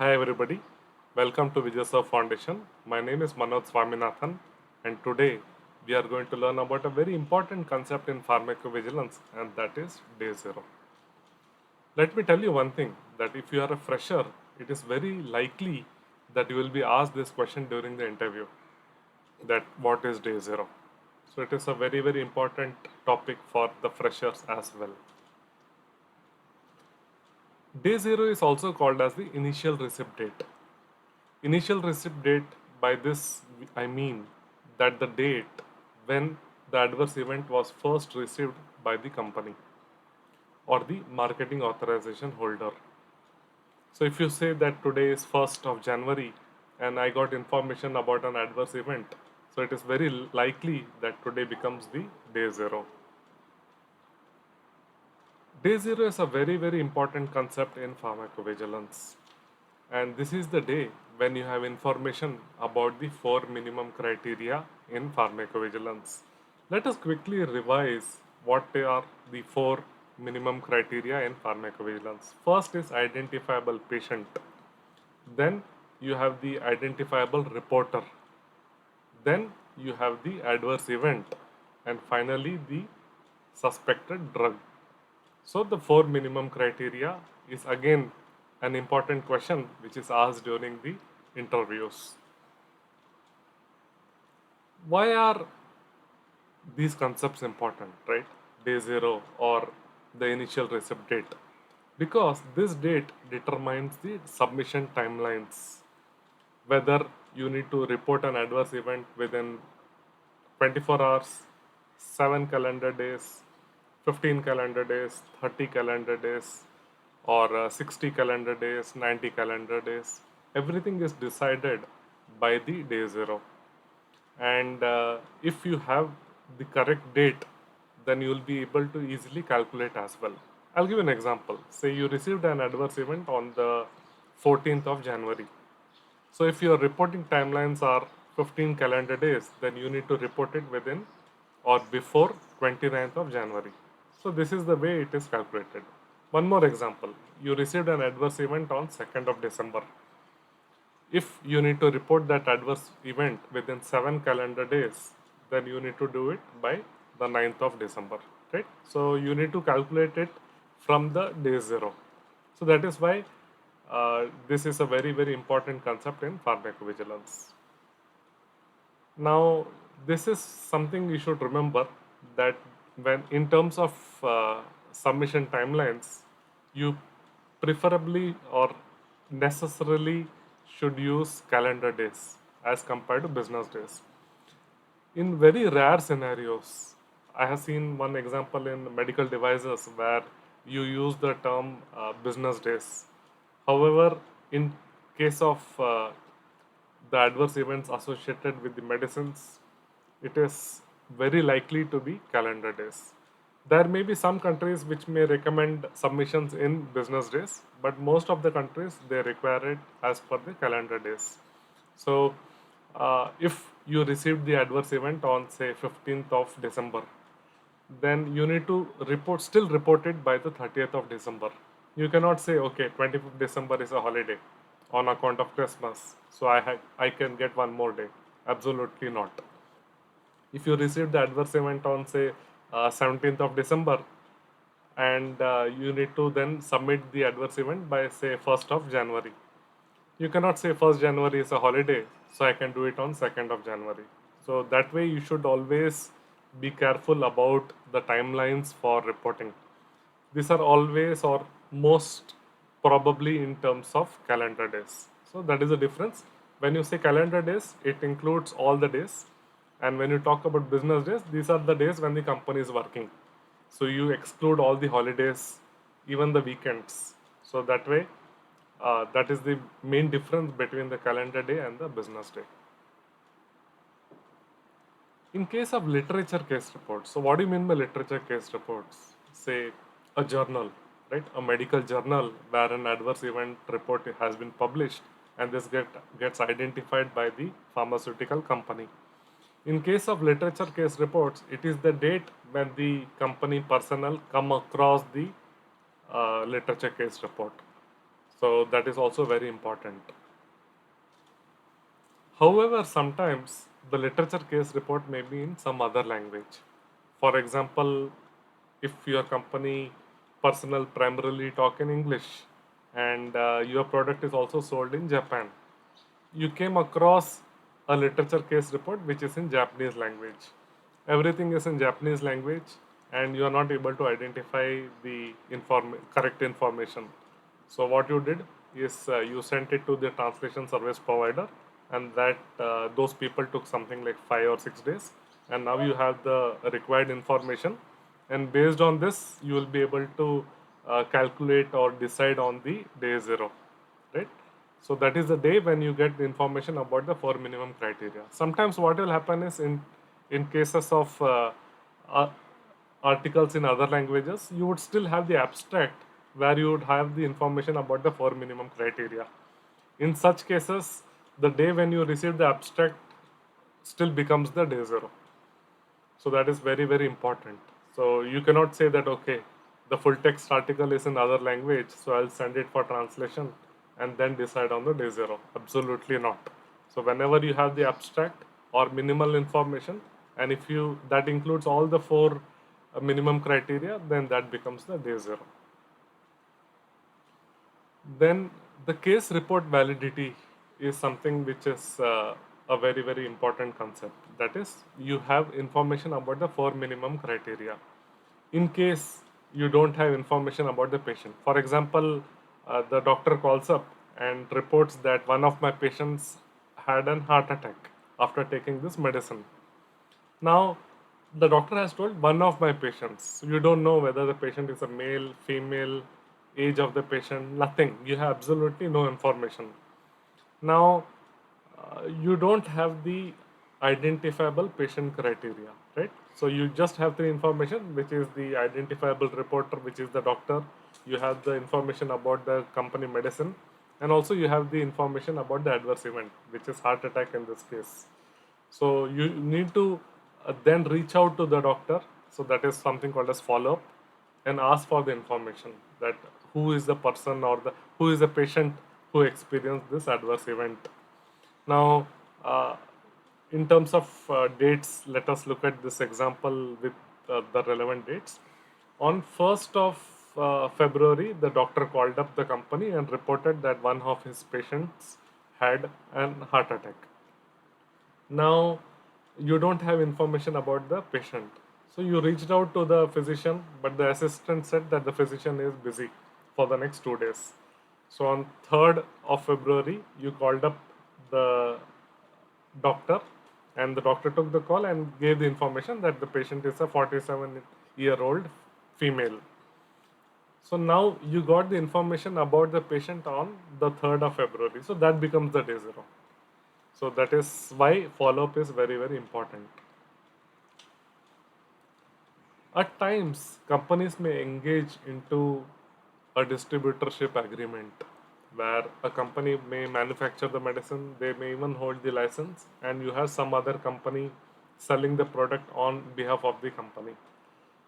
Hi everybody, welcome to Vijayasur Foundation. My name is Manoj Swaminathan and today we are going to learn about a very important concept in pharmacovigilance and that is day zero. Let me tell you one thing that if you are a fresher, it is very likely that you will be asked this question during the interview that what is day zero. So it is a very important topic for the freshers as well. Day zero is also called as the initial receipt date. Initial receipt date, by this I mean that the date when the adverse event was first received by the company or the marketing authorization holder. So if you say that today is 1st of January and I got information about an adverse event, so it is very likely that today becomes the day zero. Day zero is a very important concept in pharmacovigilance. And this is the day when you have information about the four minimum criteria in pharmacovigilance. Let us quickly revise what are the four minimum criteria in pharmacovigilance. First is identifiable patient. Then you have the identifiable reporter. Then you have the adverse event. And finally the suspected drug. So the four minimum criteria is again an important question which is asked during the interviews. Why are these concepts important, right? Day zero or the initial receipt date. Because this date determines the submission timelines. Whether you need to report an adverse event within 24 hours, 7 calendar days, 15 calendar days, 30 calendar days, or 60 calendar days, 90 calendar days. Everything is decided by the day zero. And if you have the correct date, then you will be able to easily calculate as well. I'll give an example. Say you received an adverse event on the 14th of January. So if your reporting timelines are 15 calendar days, then you need to report it within or before 29th of January. So this is the way it is calculated. One more example. You received an adverse event on 2nd of December. If you need to report that adverse event within 7 calendar days, then you need to do it by the 9th of December, right? So you need to calculate it from the day zero. So that is why this is a very important concept in pharmacovigilance. Now, this is something you should remember that when in terms of submission timelines, you preferably or necessarily should use calendar days as compared to business days. In very rare scenarios, I have seen one example in medical devices where you use the term business days. However, in case of the adverse events associated with the medicines, it is very likely to be calendar days. There may be some countries which may recommend submissions in business days, but most of the countries they require it as per the calendar days. So, if you received the adverse event on say 15th of December, then you need to still report it by the 30th of December. You cannot say, okay, 25th December is a holiday on account of Christmas, so I can get one more day. Absolutely not. If you received the adverse event on say 17th of December, and you need to then submit the adverse event by say 1st of January. You cannot say 1st January is a holiday, so I can do it on 2nd of January. So that way you should always be careful about the timelines for reporting. These are always or most probably in terms of calendar days. So that is the difference. When you say calendar days, it includes all the days. And when you talk about business days, these are the days when the company is working. So you exclude all the holidays, even the weekends. So that way, that is the main difference between the calendar day and the business day. In case of literature case reports, so what do you mean by literature case reports? Say a journal, right? A medical journal where an adverse event report has been published and gets identified by the pharmaceutical company. In case of literature case reports, it is the date when the company personnel come across the literature case report. So that is also very important. However, sometimes the literature case report may be in some other language. For example, if your company personnel primarily talk in English and your product is also sold in Japan, you came across a literature case report which is in Japanese language. Everything is in Japanese language and you are not able to identify the correct information. So what you did is you sent it to the translation service provider, and that those people took something like 5 or 6 days, and now you have the required information, and based on this you will be able to calculate or decide on the day zero, right? So that is the day when you get the information about the four minimum criteria. Sometimes what will happen is in cases of uh, articles in other languages, you would still have the abstract where you would have the information about the four minimum criteria. In such cases, the day when you receive the abstract still becomes the day zero. So that is very, very important. So you cannot say that, okay, the full text article is in other language, so I'll send it for translation and then decide on the day zero. Absolutely not. So whenever you have the abstract or minimal information, and if you that includes all the four minimum criteria, then that becomes the day zero. Then the case report validity is something which is a very, very important concept. That is, you have information about the four minimum criteria. In case you don't have information about the patient, for example, the doctor calls up and reports that one of my patients had an heart attack after taking this medicine. Now, the doctor has told one of my patients. You don't know whether the patient is a male, female, age of the patient, nothing. You have absolutely no information. Now, you don't have the identifiable patient criteria, right? So you just have the information, which is the identifiable reporter, which is the doctor. You have the information about the company medicine, and also you have the information about the adverse event, which is heart attack in this case. So you need to then reach out to the doctor. So that is something called as follow up, and ask for the information that who is the person or the who is the patient who experienced this adverse event. Now, in terms of dates, let us look at this example with the relevant dates. On 1st of February, the doctor called up the company and reported that one of his patients had an heart attack. Now, you don't have information about the patient. So you reached out to the physician, but the assistant said that the physician is busy for the next 2 days. So on 3rd of February, you called up the doctor, and the doctor took the call and gave the information that the patient is a 47-year-old female. So now you got the information about the patient on the 3rd of February. So that becomes the day zero. So that is why follow up is very, very important. At times, companies may engage into a distributorship agreement where a company may manufacture the medicine, they may even hold the license, and you have some other company selling the product on behalf of the company.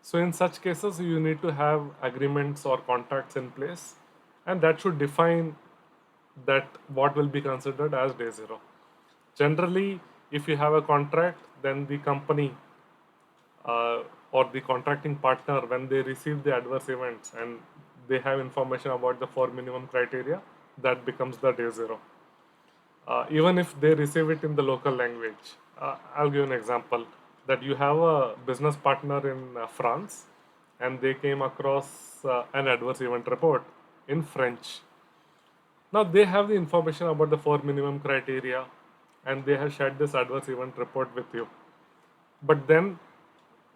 So, in such cases, you need to have agreements or contracts in place, and that should define that what will be considered as day zero. Generally, if you have a contract, then the company or the contracting partner, when they receive the adverse events and they have information about the four minimum criteria, that becomes the day zero. Even if they receive it in the local language. I'll give an example that you have a business partner in France, and they came across an adverse event report in French. Now they have the information about the four minimum criteria, and they have shared this adverse event report with you. But then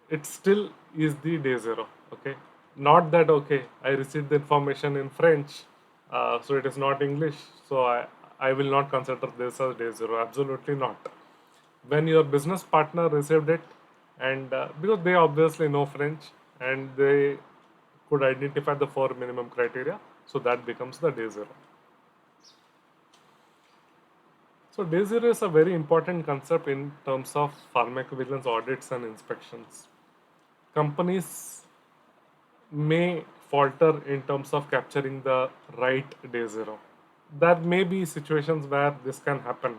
it still is the day zero. Okay, not that okay, I received the information in French, so it is not English, so I will not consider this as day zero. Absolutely not. When your business partner received it, and because they obviously know French and they could identify the four minimum criteria, so that becomes the day zero. So day zero is a very important concept in terms of pharmacovigilance audits and inspections. Companies may falter in terms of capturing the right day zero. There may be situations where this can happen,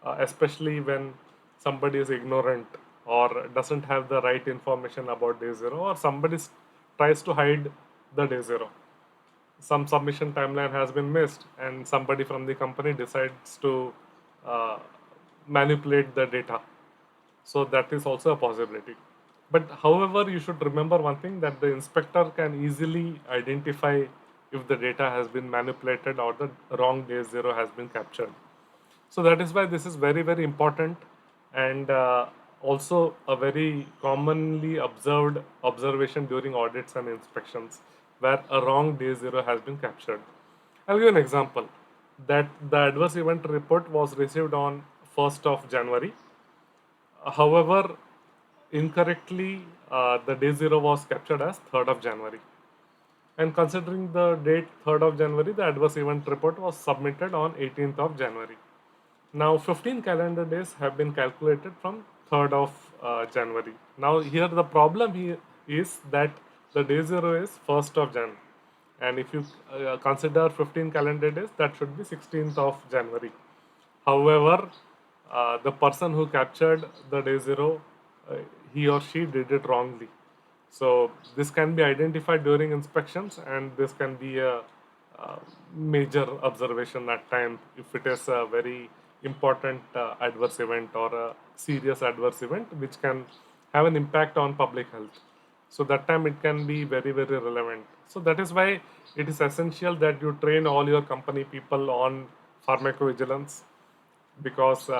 especially when somebody is ignorant or doesn't have the right information about day zero, or somebody tries to hide the day zero. Some submission timeline has been missed, and somebody from the company decides to uh, manipulate the data. So that is also a possibility. But however, you should remember one thing, that the inspector can easily identify if the data has been manipulated or the wrong day zero has been captured. So that is why this is very, very important, and also a very commonly observed observation during audits and inspections, where a wrong day zero has been captured. I'll give an example, that the adverse event report was received on 1st of January. However, incorrectly, the day zero was captured as 3rd of January. And considering the date 3rd of January, the adverse event report was submitted on 18th of January. Now, 15 calendar days have been calculated from 3rd of January. Now, here the problem here is that the day zero is 1st of Jan. And if you consider 15 calendar days, that should be 16th of January. However, the person who captured the day zero, uh, he or she did it wrongly. So this can be identified during inspections, and this can be a, major observation at time if it is a very important adverse event or a serious adverse event which can have an impact on public health. So that time it can be very, very relevant. So that is why it is essential that you train all your company people on pharmacovigilance, because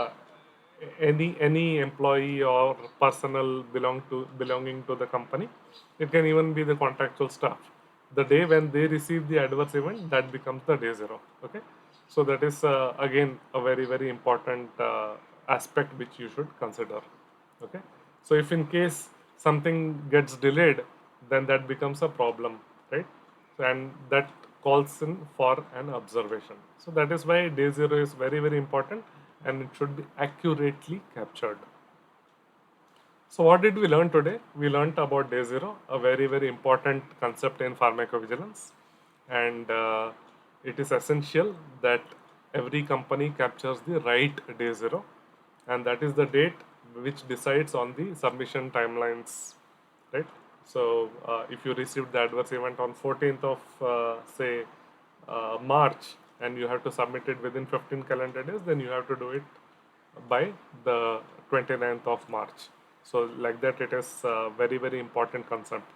any employee or personnel belonging to the company, it can even be the contractual staff, the day when they receive the adverse event, that becomes the day zero. Okay, so that is again a very, very important aspect which you should consider. Okay, so if in case something gets delayed, then that becomes a problem, right? And that calls in for an observation. So that is why day zero is very, very important, and it should be accurately captured. So what did we learn today? We learned about day zero, a very, very important concept in pharmacovigilance, and it is essential that every company captures the right day zero, and that is the date which decides on the submission timelines, right? So if you received the adverse event on 14th of say March, and you have to submit it within 15 calendar days, then you have to do it by the 29th of March. So like that, it is a very, very important concept.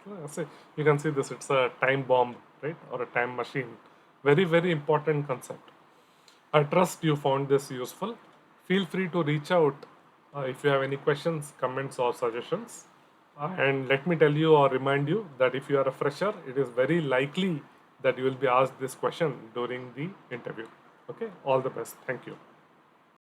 You can see this, it's a time bomb, right? Or a time machine. Very, very important concept. I trust you found this useful. Feel free to reach out if you have any questions, comments, or suggestions. And let me tell you or remind you that if you are a fresher, it is very likely that you will be asked this question during the interview. Okay, all the best. Thank you.